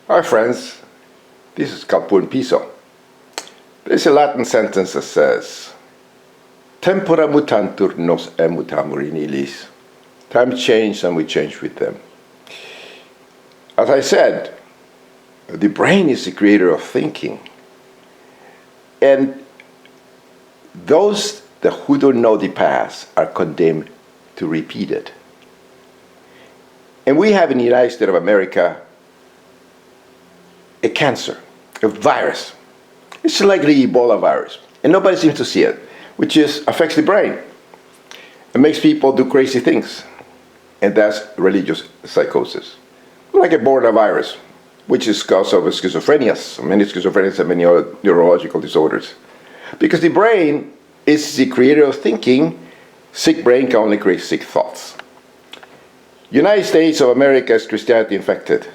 Hi friends, this is Capua in Piso. There's a Latin sentence that says, Tempora mutantur nos mutamur in illis. Times change and we change with them. As I said, the brain is the creator of thinking. And those who don't know the past are condemned to repeat it. And we have in the United States of America a cancer, a virus. It's like the Ebola virus, and nobody seems to see it, which affects the brain. It makes people do crazy things, and that's religious psychosis. Like Ebola virus, which is cause of schizophrenia. Many schizophrenics have many other neurological disorders. Because the brain is the creator of thinking. Sick brain can only create sick thoughts. United States of America is Christianity infected.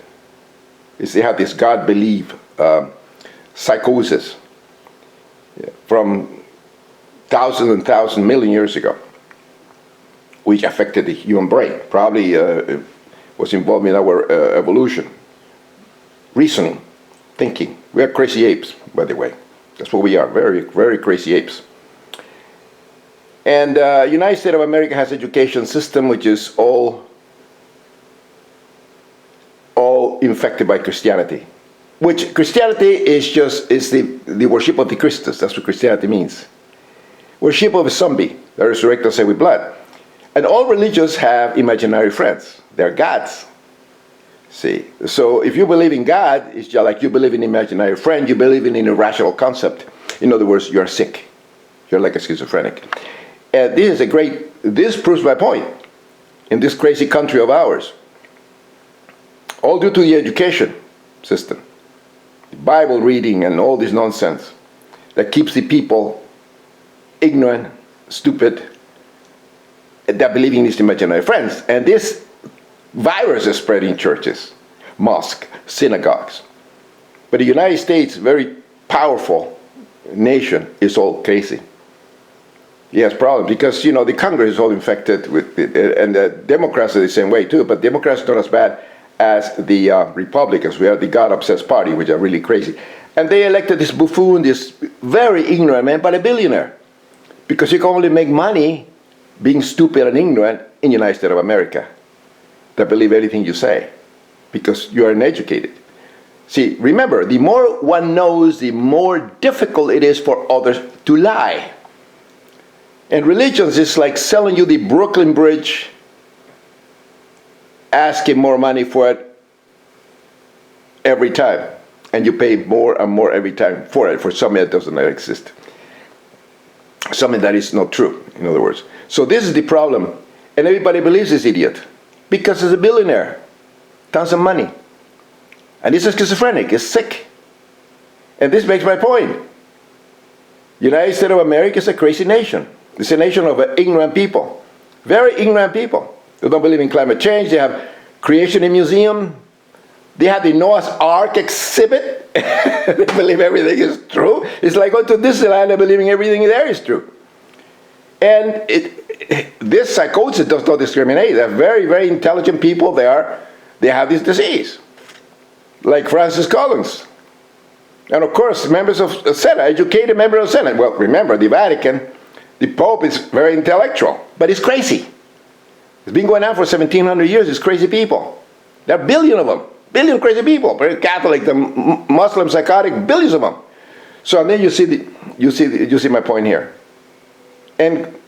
They have this God belief psychosis from thousands and thousands, million years ago, which affected the human brain. Probably was involved in our evolution. Reasoning, thinking. We are crazy apes, by the way. That's what we are, very, very crazy apes. And United States of America has an education system which is all infected by Christianity. Which Christianity is the worship of the Christus. That's what Christianity means. Worship of a zombie that resurrected say with blood. And all religions have imaginary friends. They're gods. See, so if you believe in God, it's just like you believe in imaginary friend, you believe in an irrational concept. In other words, you're sick. You're like a schizophrenic. And this proves my point in this crazy country of ours. All due to the education system, the Bible reading and all this nonsense that keeps the people ignorant, stupid, that believe in these imaginary friends. And this virus is spreading churches, mosques, synagogues. But the United States, very powerful nation, is all crazy. He has problems because, the Congress is all infected with it, and the Democrats are the same way too, but Democrats are not as bad as the Republicans. We are the God-obsessed party, which are really crazy. And they elected this buffoon, this very ignorant man, but a billionaire. Because you can only make money being stupid and ignorant in the United States of America. That believe anything you say, because you are uneducated. See, remember, the more one knows, the more difficult it is for others to lie. And religions is like selling you the Brooklyn Bridge, asking more money for it every time. And you pay more and more every time for it, for something that doesn't exist. Something that is not true, in other words. So this is the problem. And everybody believes this idiot. Because he's a billionaire. Tons of money. And he's a schizophrenic. He's sick. And this makes my point. United States of America is a crazy nation. It's a nation of ignorant people. Very ignorant people. They don't believe in climate change. They have creation in museum. They have the Noah's Ark exhibit. They believe everything is true. It's like going to Disneyland and believing everything there is true. And this psychosis does not discriminate. They're very, very intelligent people. They have this disease. Like Francis Collins. And of course, members of the Senate, educated members of the Senate. Well, remember, the Vatican, the Pope is very intellectual, but he's crazy. It's been going on for 1,700 years. It's crazy people. There are billion of them. Billion crazy people. Very Catholic, the Muslim, psychotic, billions of them. So then you see my point here. And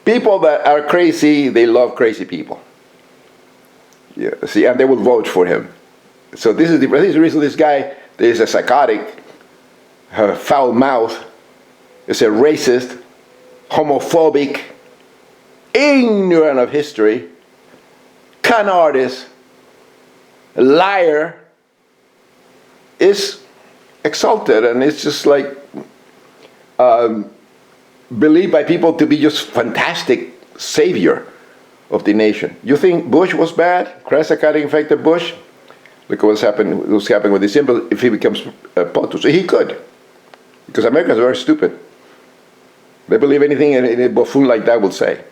people that are crazy, they love crazy people. Yeah, see, and they will vote for him. So this is the reason this guy is a psychotic, foul mouth, is a racist, homophobic, ignorant of history, con artist, liar, is exalted, and it's just like believed by people to be just fantastic savior of the nation. You think Bush was bad? Christ psychotic infected Bush? Look at what's happened with the symbol if he becomes POTUS. He could. Because Americans are very stupid. They believe anything a buffoon like that will say.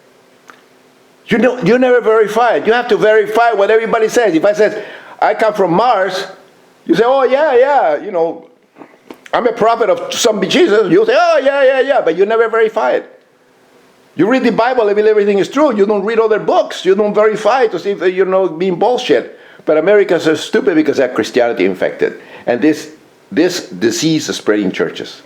You never verify it. You have to verify what everybody says. If I said, I come from Mars, You say, oh, yeah, you know, I'm a prophet of some Jesus. You say, oh, yeah, but you never verify it. You read the Bible and believe everything is true. You don't read other books. You don't verify to see if you're not being bullshit. But Americans are stupid because they have Christianity infected. And this disease is spreading in churches,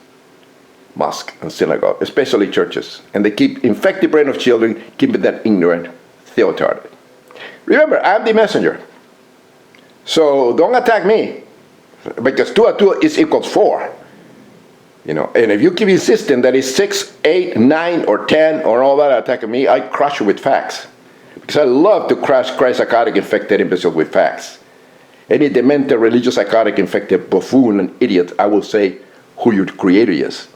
mosques and synagogues, especially churches. And they keep infect the brain of children, keeping them ignorant, theotard. Remember, I'm the messenger. So don't attack me. Because 2 and 2 is equals 4. You know, and if you keep insisting that it's 6, 8, 9, or 10, or all that attacking me, I crush you with facts. Because I love to crush psychotic infected imbeciles with facts. Any demented, religious, psychotic infected buffoon and idiot, I will say who your creator is.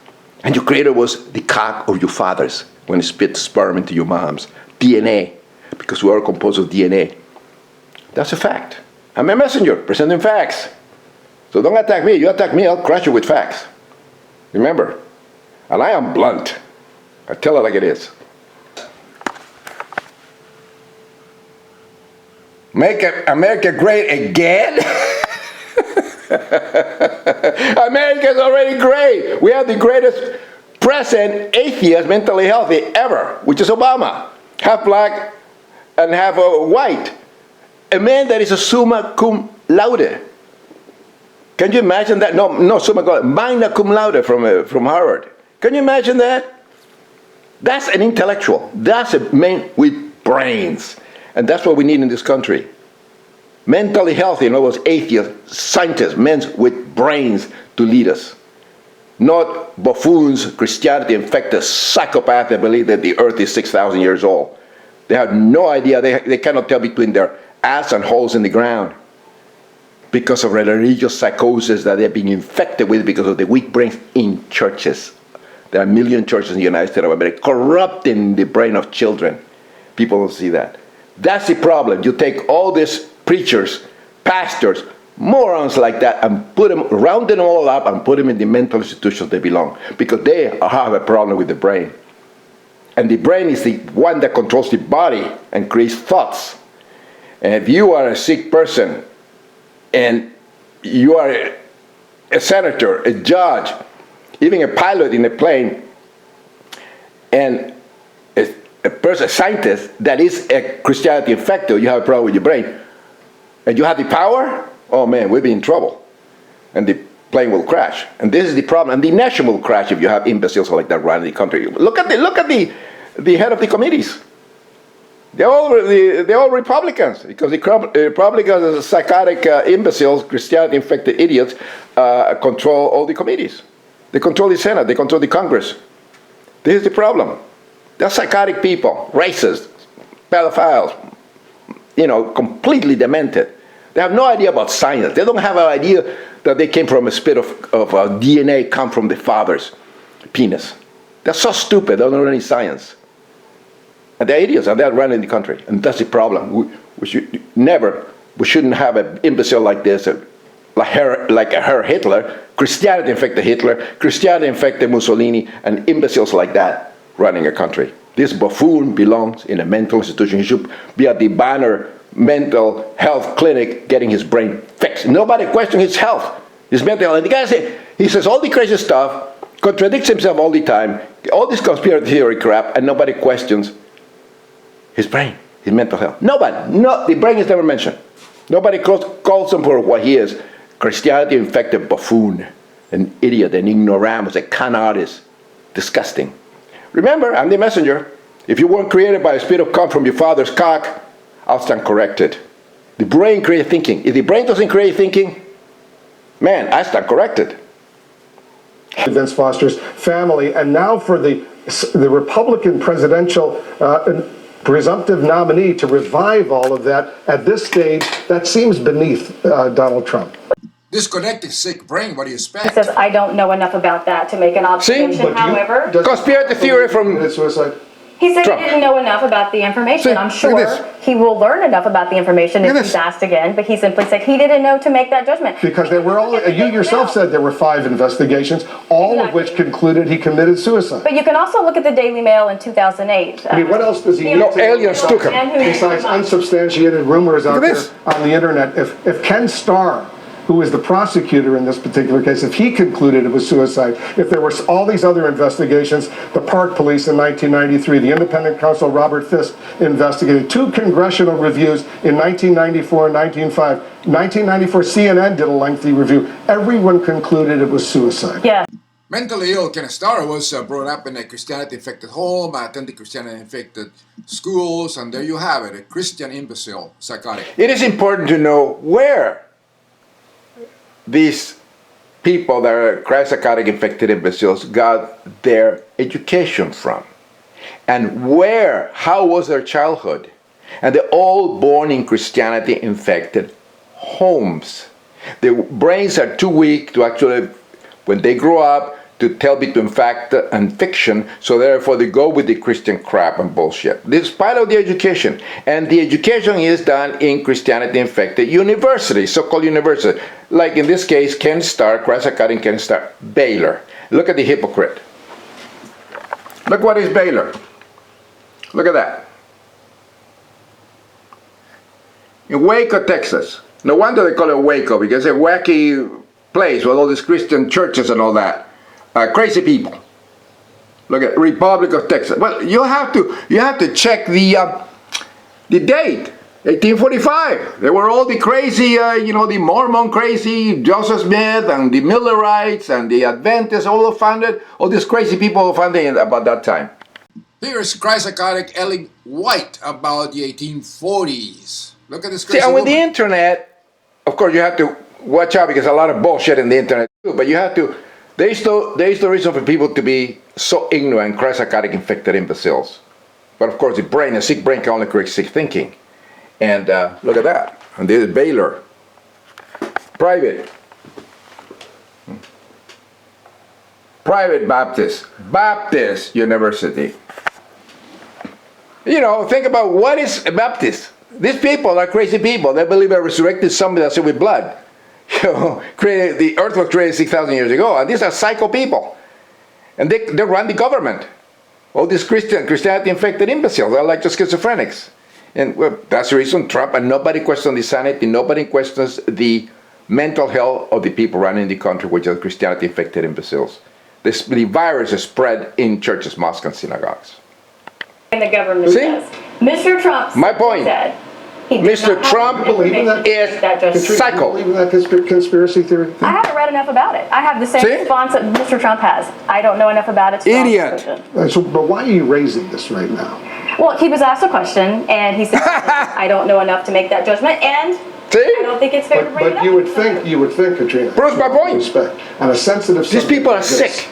And your creator was the cock of your fathers when it spit sperm into your mom's. DNA, because we are composed of DNA. That's a fact. I'm a messenger, presenting facts. So don't attack me. You attack me, I'll crush you with facts. Remember, and I am blunt. I tell it like it is. Make America great again? America's already great. We have the greatest present atheist, mentally healthy ever, which is Obama. Half black and half white. A man that is a summa cum laude. Can you imagine that? No, summa cum laude, magna cum laude from Harvard. Can you imagine that? That's an intellectual. That's a man with brains. And that's what we need in this country. Mentally healthy, in other words, atheists, scientists, men with brains to lead us. Not buffoons, Christianity infected psychopaths that believe that the earth is 6,000 years old. They have no idea. They cannot tell between their ass and holes in the ground because of religious psychosis that they're being infected with because of the weak brains in churches. There are a million churches in the United States of America corrupting the brain of children. People don't see that. That's the problem. You take all these preachers, pastors, morons like that and put them, round them all up and put them in the mental institutions they belong because they have a problem with the brain. And the brain is the one that controls the body and creates thoughts. And if you are a sick person and you are a senator, a judge, even a pilot in a plane, and a scientist that is a Christianity infected, you have a problem with your brain, and you have the power, oh man, we'll be in trouble. And the plane will crash. And this is the problem. And the nation will crash if you have imbeciles like that running the country. Look at the head of the committees. They're all Republicans, because the Republicans, psychotic imbeciles, Christianity infected idiots, control all the committees. They control the Senate. They control the Congress. This is the problem. They're psychotic people, racists, pedophiles, completely demented. They have no idea about science. They don't have an idea that they came from a spit of DNA come from the father's penis. They're so stupid. They don't know any science. And they're idiots, and they're running the country. And that's the problem. We shouldn't have an imbecile like this, like her Hitler, Christianity infected Hitler, Christianity infected Mussolini, and imbeciles like that running a country. This buffoon belongs in a mental institution. He should be at the Banner mental health clinic getting his brain fixed. Nobody questions his health, his mental health. And the guy he says all the crazy stuff, contradicts himself all the time, all this conspiracy theory crap, and nobody questions his brain, his mental health. Nobody. No, the brain is never mentioned. Nobody calls him for what he is. Christianity infected buffoon, an idiot, an ignoramus, a con artist. Disgusting. Remember, I'm the messenger. If you weren't created by a spirit of come from your father's cock, I'll stand corrected. The brain creates thinking. If the brain doesn't create thinking, man, I stand corrected. Vince Foster's family, and now for the Republican presidential presumptive nominee to revive all of that at this stage, that seems beneath Donald Trump. Disconnected sick brain, what do you expect? He says, I don't know enough about that to make an observation. See? However, Conspiracy theory from suicide. he said Trump. he didn't know enough about the information. See, I'm look sure at he will learn enough about the information if Look at he's this. asked again, but he simply said he didn't know to make that judgment. Because there were all, you yourself said there were 5 investigations, all of which concluded he committed suicide. But you can also look at the Daily Mail in 2008. I mean, what else does he need No, to aliens know took him. besides unsubstantiated rumors out Look at there this. on the internet? If Ken Starr who is the prosecutor in this particular case, if he concluded it was suicide, if there were all these other investigations, the Park Police in 1993, the independent counsel Robert Fisk investigated, 2 congressional reviews in 1994 and 1995. 1994, CNN did a lengthy review. Everyone concluded it was suicide. Yeah. Mentally ill Ken Starr was brought up in a Christianity-infected home, attended Christianity-infected schools, and there you have it, a Christian imbecile, psychotic. It is important to know where these people that are Christ psychotic infected imbeciles got their education from, and how was their childhood. And they're all born in Christianity infected homes. Their brains are too weak to actually, when they grow up, to tell between fact and fiction, so therefore they go with the Christian crap and bullshit. This is part of the education, and the education is done in Christianity-infected universities, so-called universities. Like in this case, Ken Starr, Christ psychotic Ken Starr, Baylor. Look at the hypocrite. Look what is Baylor. Look at that. In Waco, Texas. No wonder they call it Waco, because it's a wacky place with all these Christian churches and all that. Crazy people. Look at Republic of Texas. Well, you have to check the date. 1845. There were all the crazy, the Mormon crazy, Joseph Smith and the Millerites and the Adventists, all these crazy people who founded it about that time. Here's Christ psychotic Ellie White about the 1840s. Look at this crazy See, and with woman. the internet, of course, you have to watch out because a lot of bullshit in the internet too. But you have to. There is no reason for people to be so ignorant, Christ psychotic infected imbeciles. But of course, a sick brain can only create sick thinking. And look at that. And this is Baylor, private Baptist University. Think about what is a Baptist. These people are crazy people. They believe a resurrected somebody that's with blood. The earth was created 6,000 years ago, and these are psycho people. And they run the government. All these Christianity-infected imbeciles, they're like just schizophrenics. And well, that's the reason Trump, and nobody questions the sanity, nobody questions the mental health of the people running the country, which are Christianity-infected imbeciles. The virus is spread in churches, mosques, and synagogues. And the government says. Mr. Trump My point. said he did Mr. not have Trump information to make that judgment. Katrina, psycho. do you believe in that conspiracy theory thing? I haven't read enough about it. I have the same See? response that Mr. Trump has. I don't know enough about it. Idiot. But why are you raising this right now? Well, he was asked a question, and he said, I don't know enough to make that judgment, and See? I don't think it's fair to bring it But up. you would think, Katrina. Proves my point. Respect. And a sensitive These subject people are like this, sick.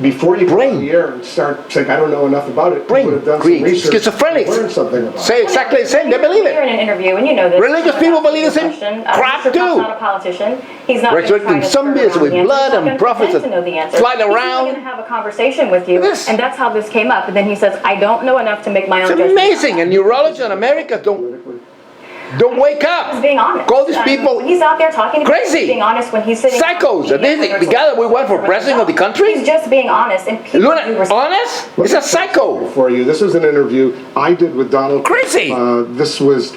Before you Brain. go on the air and start saying, I don't know enough about it, Brain. you would have done Greed. some research. Schizophrenics. Learn something about it. Say exactly the same. They believe You're it. in an interview, and you know this. Religious people believe the same crap Mr. Trump's too. not a politician. He's not Resurrecting zombies with blood and prophets to know the answer. flying He's around. going to have a conversation with you, This- and that's how this came up. And then he says, I don't know enough to make my own It's judgment. amazing. And neurologists in America don't wake He's up. being honest. Call these people When he's out there talking to crazy. people, he's being honest when he's sitting. Psychos. And this is the guy that we want for president of the country? He's just being honest, and people Luna, do respect. honest? He's a psycho. For you, this is an interview I did with Donald Trump. Crazy. This was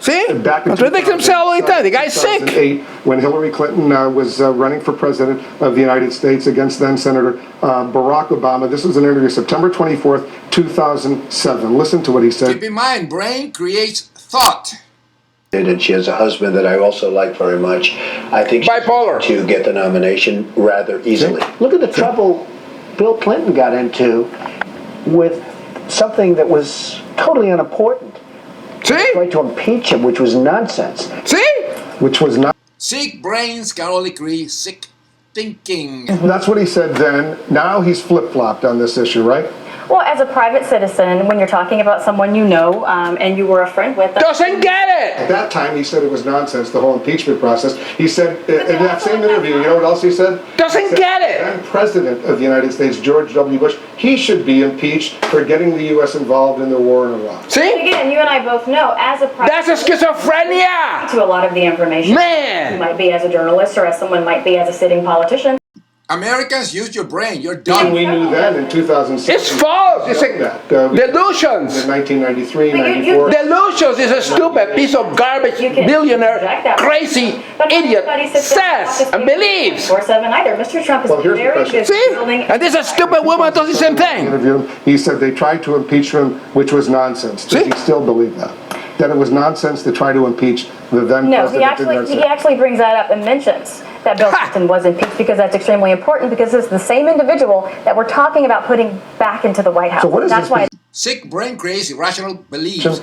See? back in Contradicts himself all the time. The guy's sick. 2008, when Hillary Clinton was running for president of the United States against then Senator Barack Obama. This was an interview September 24th, 2007. Listen to what he said. Keep in mind, brain creates thought. And she has a husband that I also like very much. I think she's Bipolar. to get the nomination rather easily. Look at the trouble Bill Clinton got into with something that was totally unimportant. See? Tried to impeach him, which was nonsense. See? Which was not. Sick brains can only create sick thinking. That's what he said then. Now he's flip-flopped on this issue, right? Well, as a private citizen, when you're talking about someone you know and you were a friend with, Doesn't get At it. that time, he said it was nonsense, the whole impeachment process. He said, in that same interview, you know what else he said? Doesn't He said, get it. Then President of the United States, George W. Bush, he should be impeached for getting the U.S. involved in the war in Iraq. See? again, you and I both know, as a private That's a schizophrenia. to a lot of the information. Man. You might be as a journalist or as someone might be as a sitting politician. Americans, use your brain. You're done. We knew then in 2007. It's false. It's delusions. In 1993, 94. Delusions is a stupid piece of garbage billionaire, crazy idiot says and believes. 4/7 either. Mr. Trump is Well, here's the very question. good See? at building. And this is a stupid woman does the same thing. Interviewed him. He said they tried to impeach him, which was nonsense. Does See? he still believe that? That it was nonsense to try to impeach the then No, president? he actually brings that up and mentions that Bill Clinton was impeached because that's extremely important because it's the same individual that we're talking about putting back into the White House. So what is that's this why. Sick, brain crazy, rational beliefs.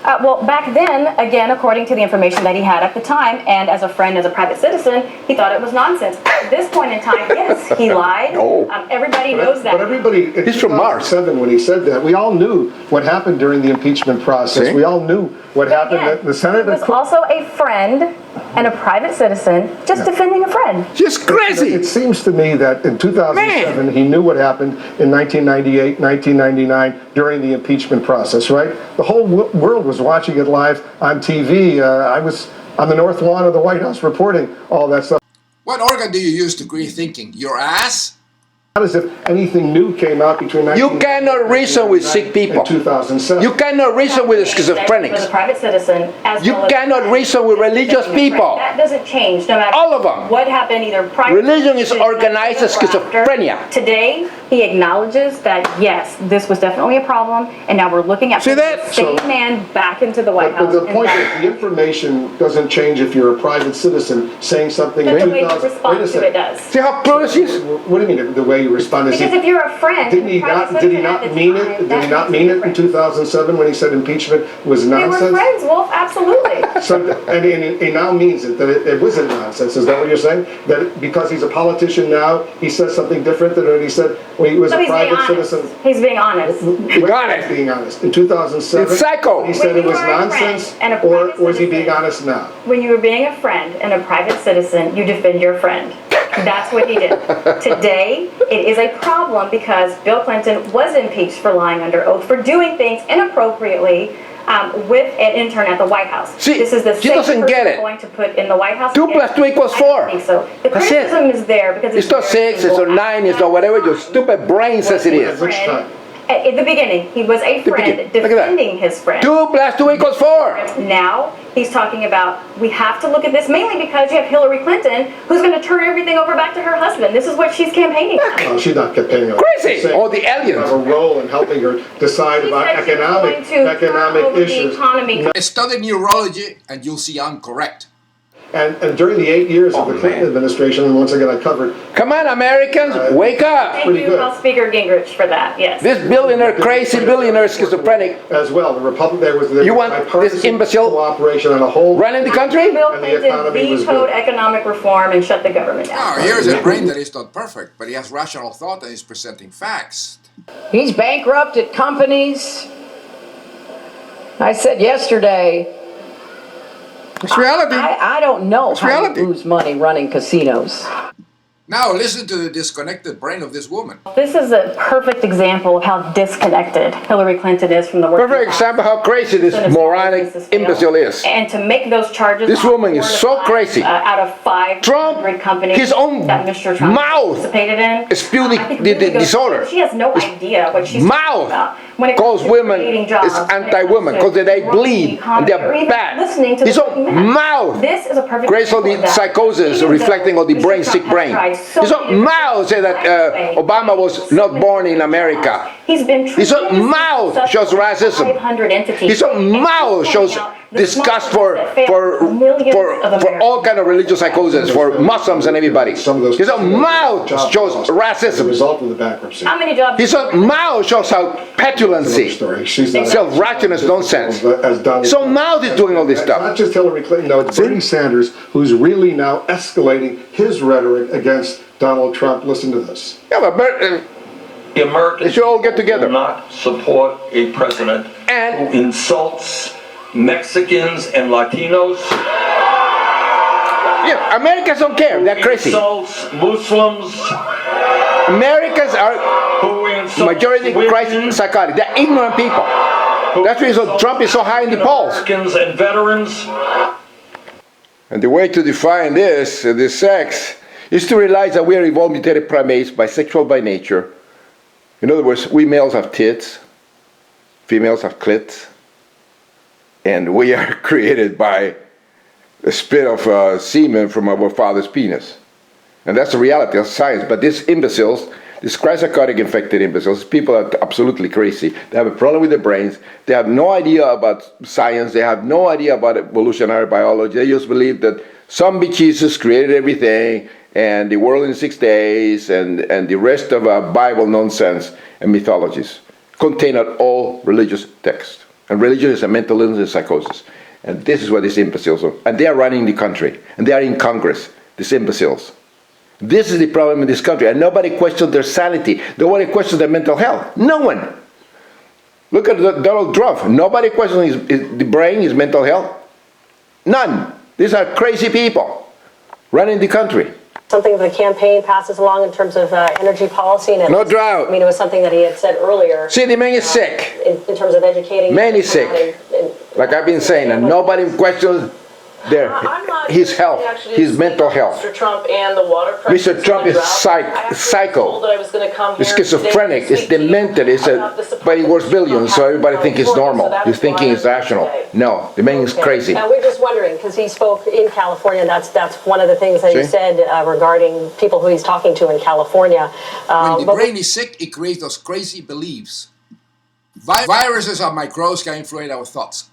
Well, back then, again, according to the information that he had at the time, and as a friend, as a private citizen, he thought it was nonsense. At this point in time, yes, he lied. Oh. Everybody knows that. But everybody, in He's from Mars. 2007, when he said that, we all knew what happened during the impeachment process. See? We all knew what happened. Again, The Senate he was also a friend and a private citizen, just defending a friend. She's crazy. It seems to me that in 2007, he knew what happened in 1998, 1999 during the impeachment process, right? The whole world was watching it live on TV. I was on the North Lawn of the White House reporting all that stuff. What organ do you use to create thinking? Your ass? Not as if anything new came out between You cannot reason with sick people. and 2007. You cannot reason with As a schizophrenics. private citizen, as You well as- cannot reason with religious people. That doesn't change, no matter All of them. what happened either prior. Religion is to organized as or after. schizophrenia. Today, he acknowledges that yes, this was definitely a problem, and now we're looking at See putting that? the same So- man back into the White But House. the and point back- is, the information doesn't change if you're a private citizen saying something in But the way you 2000. respond Wait a to it second. does. See how clueless he is? What do you mean the way you respond? Is Because he, if you're a friend, didn't he private not? Did he citizen not at the mean time, it? Did that he not makes mean a it in difference. 2007 when he said impeachment was They were nonsense? friends, Wolf, absolutely. So, and he now means it, that it wasn't nonsense. Is that what you're saying? That because he's a politician now, he says something different than when he said when he was So a he's being private honest. citizen? He's being honest. You got it. Being honest. In 2007, It's psycho. he said When it you was are a friend nonsense, and a or private was he being citizen- honest now? When you were being a friend and a private citizen, you defend your friend. That's what he did. Today, it is a problem because Bill Clinton was impeached for lying under oath for doing things inappropriately with an intern at the White House. See, this is the she same doesn't person get it. going to put in the White House. 2 again? plus 2 equals I 4. don't think so. The That's it. criticism is there because It's not very 6, it's not simple. 9, it's not whatever your stupid brain says it is. Which time? At the beginning, he was a friend beginning. Look at that. defending his friend. 2 plus 2 equals 4. Now he's talking about we have to look at this mainly because you have Hillary Clinton who's going to turn everything over back to her husband. This is what she's campaigning on. Oh, she's not campaigning on Crazy. All the aliens. have a role in helping her decide She about said she was going to turn economic over the issues. economy. Study neurology and you'll see I'm correct. And during the 8 years of the Clinton man. administration, and once again I covered, Come on, Americans, wake up. Thank pretty you, good. House Speaker Gingrich, for that. Yes. This billionaire, crazy billionaire, schizophrenic, as well, the Republic, there was You want bipartisan this imbecile cooperation on a whole. running the country? Bill And the Clinton economy was vetoed good. economic reform and shut the government down. Now, here's a brain that is not perfect, but he has rational thought and is presenting facts. He's bankrupted companies. I said yesterday, It's reality. I don't know how reality. you lose money running casinos. Now, listen to the disconnected brain of this woman. This is a perfect example of how disconnected Hillary Clinton is from the working Perfect class. example how crarazy this moronic imbecile is. And to make those charges, This woman is so crazy. Out of 500 Trump, companies his own that Mr. Trump mouth participated in, spewed the- I think the really goes- disorder. She has no idea what she's talking about. Mouth When it calls comes to women creating jobs, is when it comes anti-women to because they growing bleed the economy, and they're or even bad. listening to His the own working man. mouth This is a perfect creates all example the of that. psychosis Even reflecting though on the Mr. brain, Trump sick has brain. tried so His many own mouth says that Obama was not born in America. He's been His own mouth shows racism. 500 entities. His own mouth shows disgust for all kind of religious psychosis, for Muslims and everybody. Some of those His own mouth jobs shows lost as a racism. result of the bankruptcy. How many jobs? His own mouth shows how petulancy, Story. She's not self-righteousness nonsense. as Donald His own Trump. mouth is doing all this It's not stuff. just Hillary Clinton, no, it's Bernie Sanders who's really now escalating his rhetoric against Donald Trump. Listen to this. Yeah, but The Americans they should all get together. will not support a president And- who insults Mexicans and Latinos. Yeah, Americans don't care. They're crazy. Insults Muslims. Americans are Who insults majority women, Christ psychotic. They're ignorant people. who That's the reason insults Trump is so high in the polls. Americans and veterans. And the way to define this sex, is to realize that we are evolved mutated primates, bisexual by nature. In other words, we males have tits, females have clits, and we are created by a spit of semen from our father's penis. And that's the reality of science. But these imbeciles, these chrysocodic infected imbeciles, people are absolutely crazy. They have a problem with their brains. They have no idea about science. They have no idea about evolutionary biology. They just believe that some big Jesus created everything, and the world in 6 days, and the rest of Bible nonsense and mythologies contain all religious texts. And religion is a mental illness and psychosis. And this is what these imbeciles are. And they are running the country. And they are in Congress, these imbeciles. This is the problem in this country. And nobody questions their sanity. Nobody questions their mental health. No one. Look at Donald Trump. Nobody questions the brain, his mental health. None. These are crazy people running the country. Something the campaign passes along in terms of energy policy. And No drought. I mean, it was something that he had said earlier. See, the man is sick. In terms of educating. Man is sick. Like I've been saying, and nobody questions his health, his mental health. Mr. Trump and the water crisis. Mr. Trump is psycho. He's schizophrenic. He's demented. But he works billions, so everybody thinks he's normal. He's thinking he's rational. No, the man is crazy. Now, we're just wondering, because he spoke in California, that's one of the things that he said regarding people who he's talking to in California. When the brain is sick, it creates those crazy beliefs. Viruses or microbes can influence our thoughts.